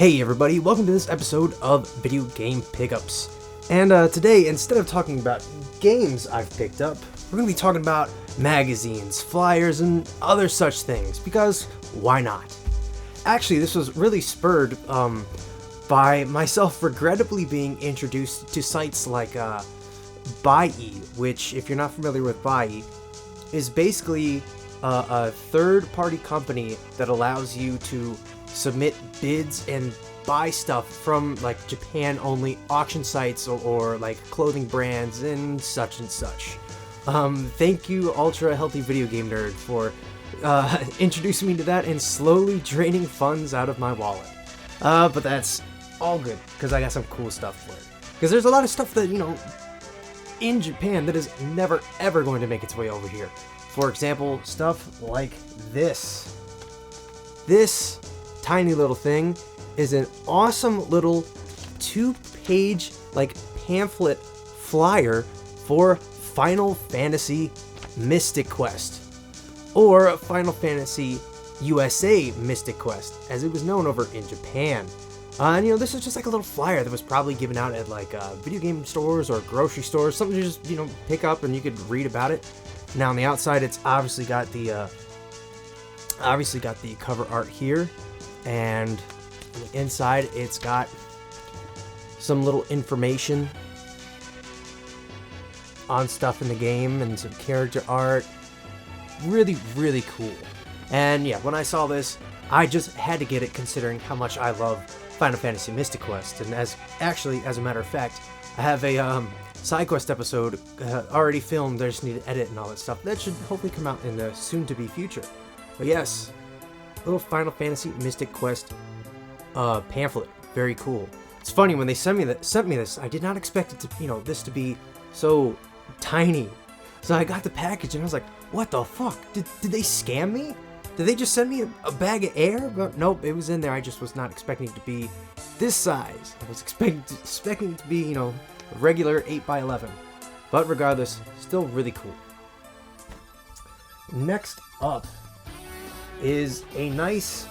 Hey everybody, welcome to this episode of Video Game Pickups. And today, instead of talking about games I've picked up, we're going to be talking about magazines, flyers, and other such things, because why not? Actually, this was really spurred by myself regrettably being introduced to sites like Buy, which, if you're not familiar with Buy, is basically a third-party company that allows you to submit bids and buy stuff from like Japan-only auction sites or like clothing brands and such. Thank you, Ultra Healthy Video Game Nerd, for introducing me to that and slowly draining funds out of my wallet. But that's all good, because I got some cool stuff for it. Because there's a lot of stuff that, in Japan that is never ever going to make its way over here. For example, stuff like this. This tiny little thing is an awesome little 2-page pamphlet flyer for Final Fantasy Mystic Quest, or Final Fantasy USA Mystic Quest, as it was known over in Japan. And this is just like a little flyer that was probably given out at video game stores or grocery stores, something to just pick up and you could read about it. Now on the outside, it's obviously got the cover art here, and on the inside it's got some little information on stuff in the game and some character art. Really, really cool. And yeah, when I saw this, I just had to get it, considering how much I love Final Fantasy Mystic Quest. And as a matter of fact, I have a side quest episode already filmed. I just need to edit and all that stuff. That should hopefully come out in the soon-to-be future. But yes, little Final Fantasy Mystic Quest pamphlet. Very cool. It's funny, when they sent me this, I did not expect it to, this to be so tiny. So I got the package and I was like, what the fuck? Did they scam me? Did they just send me a bag of air? But nope, it was in there. I just was not expecting it to be this size. I was expecting it to be, a regular 8x11. But regardless, still really cool. Next up is a nice,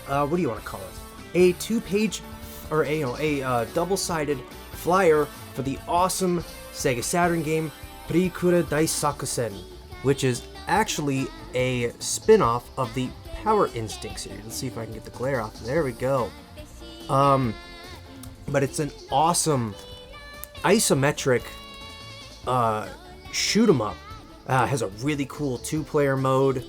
what do you want to call it? A 2-page, or a double-sided flyer for the awesome Sega Saturn game Purikura Daisakusen, which is actually a spin-off of the Power Instinct series. Let's see if I can get the glare off. There we go. But it's an awesome isometric shoot 'em up. Has a really cool 2-player mode.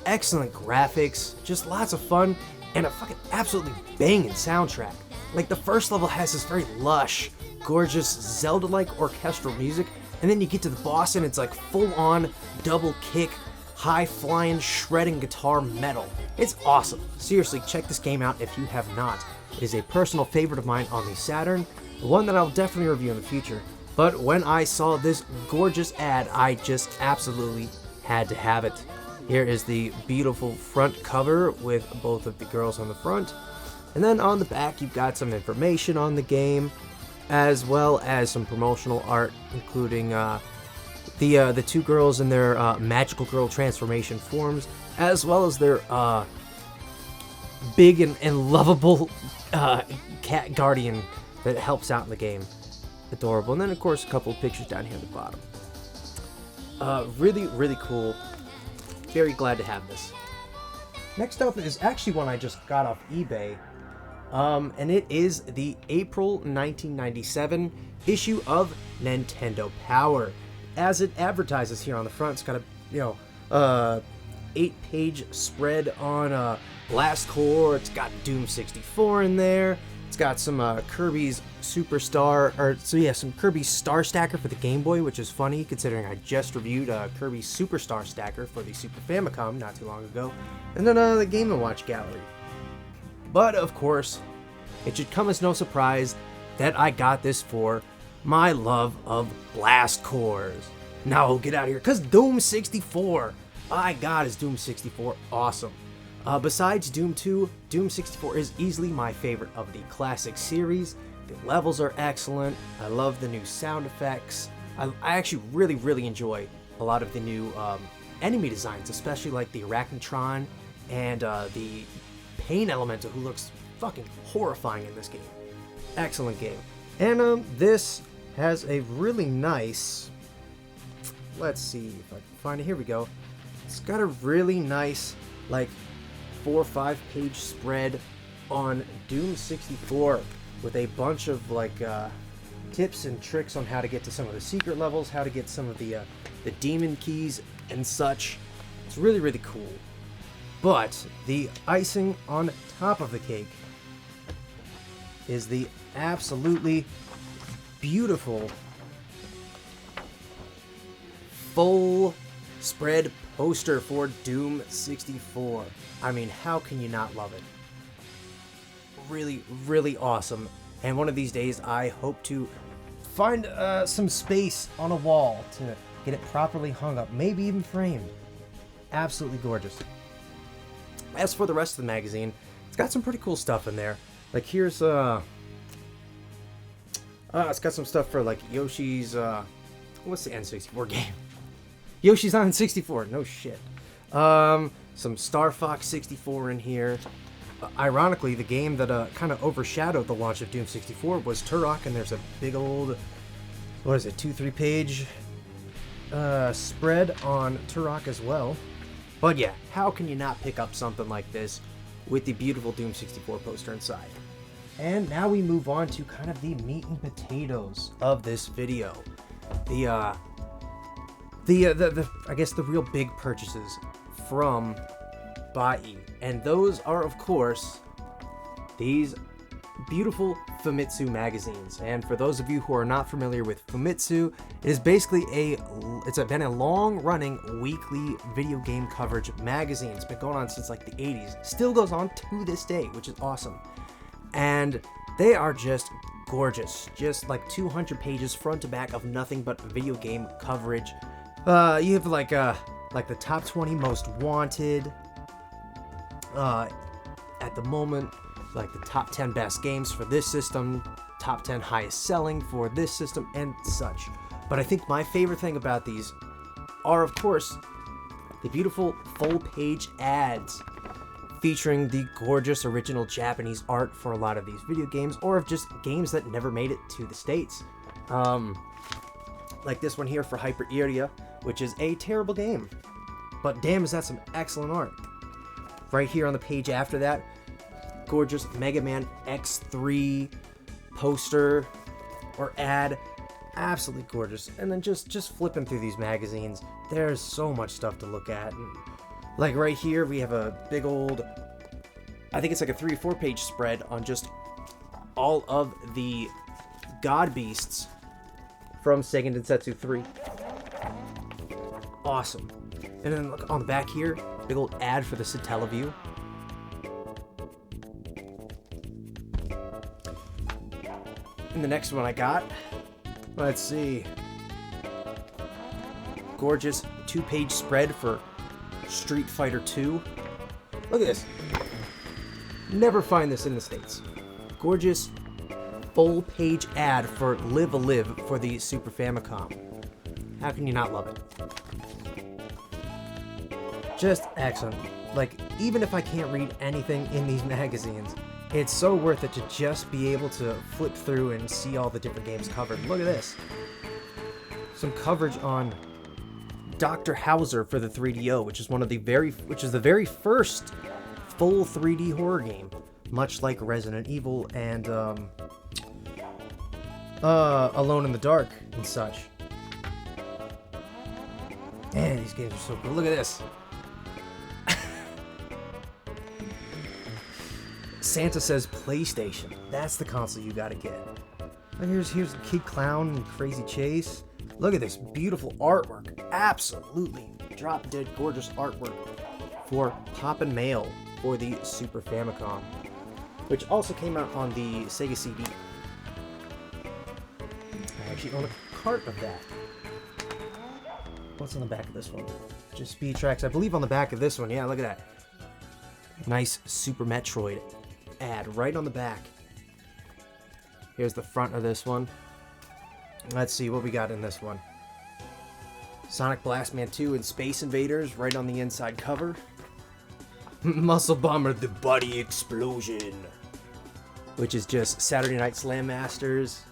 Excellent graphics, just lots of fun, and a fucking absolutely banging soundtrack. Like, the first level has this very lush, gorgeous Zelda-like orchestral music, and then you get to the boss and it's like full-on double kick, high-flying, shredding guitar metal. It's awesome. Seriously, check this game out if you have not. It is a personal favorite of mine on the Saturn, one that I'll definitely review in the future. But when I saw this gorgeous ad, I just absolutely had to have it. Here is the beautiful front cover with both of the girls on the front. And then on the back, you've got some information on the game, as well as some promotional art, including the two girls in their magical girl transformation forms, as well as their big and lovable cat guardian that helps out in the game. Adorable. And then, of course, a couple of pictures down here at the bottom. Really, really cool. Very glad to have this. Next up is actually one I just got off eBay, and it is the April 1997 issue of Nintendo Power. As it advertises here on the front, it's got a 8-page spread on Blast Core. It's got Doom 64 in there. It's got some Kirby's some Kirby's Star Stacker for the Game Boy, which is funny considering I just reviewed Kirby's Superstar Stacker for the Super Famicom not too long ago. And then the Game & Watch gallery. But of course, it should come as no surprise that I got this for my love of Blast Cores. No, get out of here, because Doom 64! My god, is Doom 64 awesome. Besides Doom 2, Doom 64 is easily my favorite of the classic series. The levels are excellent. I love the new sound effects. I actually really enjoy a lot of the new enemy designs, especially like the Arachnotron and the Pain Elemental, who looks fucking horrifying in this game. Excellent game. And this has a really nice, let's see if I can find it, here we go. It's got a really nice, like, 4 or 5 page spread on Doom 64 with a bunch of, like, tips and tricks on how to get to some of the secret levels, how to get some of the demon keys and such. It's really, really cool. But the icing on top of the cake is the absolutely beautiful full spread poster for Doom 64. I mean, how can you not love it? Really, really awesome. And one of these days, I hope to find some space on a wall to get it properly hung up, maybe even framed. Absolutely gorgeous. As for the rest of the magazine, it's got some pretty cool stuff in there. Like here's it's got some stuff for like Yoshi's what's the N64 game? Yoshi's on 64. No shit. Some Star Fox 64 in here. Ironically, the game that kind of overshadowed the launch of Doom 64 was Turok, and there's a big old, what is it, 2-3 page spread on Turok as well. But yeah, how can you not pick up something like this with the beautiful Doom 64 poster inside? And now we move on to kind of the meat and potatoes of this video. I guess the real big purchases from Bai. And those are, of course, these beautiful Famitsu magazines. And for those of you who are not familiar with Famitsu, it is basically it's been a long-running weekly video game coverage magazine. It's been going on since like the 80s. Still goes on to this day, which is awesome. And they are just gorgeous. Just like 200 pages front to back of nothing but video game coverage. You have like the top 20 most wanted at the moment, like the top 10 best games for this system, top 10 highest selling for this system, and such. But I think my favorite thing about these are, of course, the beautiful full-page ads featuring the gorgeous original Japanese art for a lot of these video games, or of just games that never made it to the States. Like this one here for Hyperia, which is a terrible game. But damn, is that some excellent art. Right here on the page after that, gorgeous Mega Man X3 poster or ad. Absolutely gorgeous. And then just flipping through these magazines, there's so much stuff to look at. And like right here, we have a big old, I think it's like a 3 or 4 page spread on just all of the God Beasts from Sega Densetsu 3. Awesome. And then look on the back here, big old ad for the Satellaview. And the next one I got, let's see, gorgeous 2-page spread for Street Fighter 2. Look at this. Never find this in the States. Gorgeous full-page ad for Live a Live for the Super Famicom. How can you not love it? Just excellent. Like, even if I can't read anything in these magazines, it's so worth it to just be able to flip through and see all the different games covered. Look at this. Some coverage on Dr. Hauser for the 3DO, which is the very first full 3D horror game, much like Resident Evil and Alone in the Dark and such. Man, these games are so cool. Look at this. Santa says PlayStation. That's the console you gotta get. And here's Kid Clown and Crazy Chase. Look at this beautiful artwork. Absolutely drop dead gorgeous artwork for Poppin' Mail for the Super Famicom, which also came out on the Sega CD. I actually own a cart of that. What's on the back of this one? Just speed tracks. I believe on the back of this one. Yeah, look at that. Nice Super Metroid ad right on the back. Here's the front of this one. Let's see what we got in this one. Sonic Blast Man 2 and Space Invaders right on the inside cover. Muscle Bomber the Body Explosion, which is just Saturday Night Slam Masters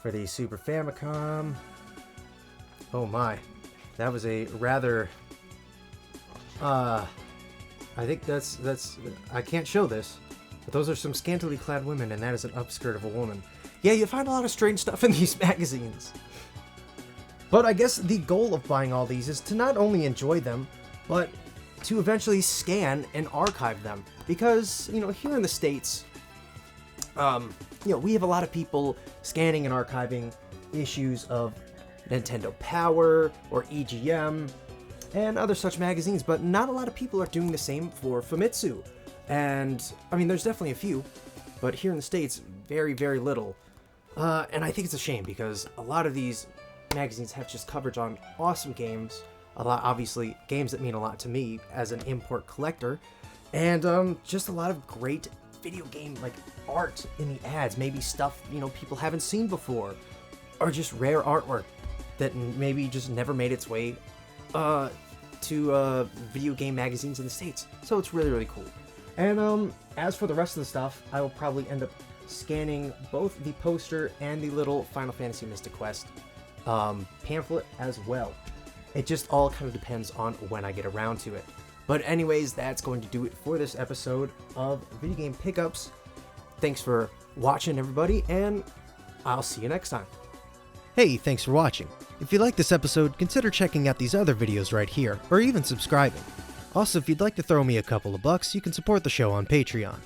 for the Super Famicom. Oh my, that was a rather, I think that's, I can't show this, but those are some scantily clad women, and that is an upskirt of a woman. Yeah, you find a lot of strange stuff in these magazines. But I guess the goal of buying all these is to not only enjoy them, but to eventually scan and archive them. Because, you know, here in the States, we have a lot of people scanning and archiving issues of Nintendo Power or EGM and other such magazines, but not a lot of people are doing the same for Famitsu. And, I mean, there's definitely a few, but here in the States, very, very little. And I think it's a shame because a lot of these magazines have just coverage on awesome games, a lot, obviously, games that mean a lot to me as an import collector, and just a lot of great video game, like, art in the ads, maybe stuff, you know, people haven't seen before, or just rare artwork that maybe just never made its way to video game magazines in the States. So it's really, really cool. And as for the rest of the stuff, I will probably end up scanning both the poster and the little Final Fantasy Mystic Quest pamphlet as well. It just all kind of depends on when I get around to it. But anyways, that's going to do it for this episode of Video Game Pickups. Thanks for watching, everybody, and I'll see you next time. Hey, thanks for watching. If you like this episode, consider checking out these other videos right here, or even subscribing. Also, if you'd like to throw me a couple of bucks, you can support the show on Patreon.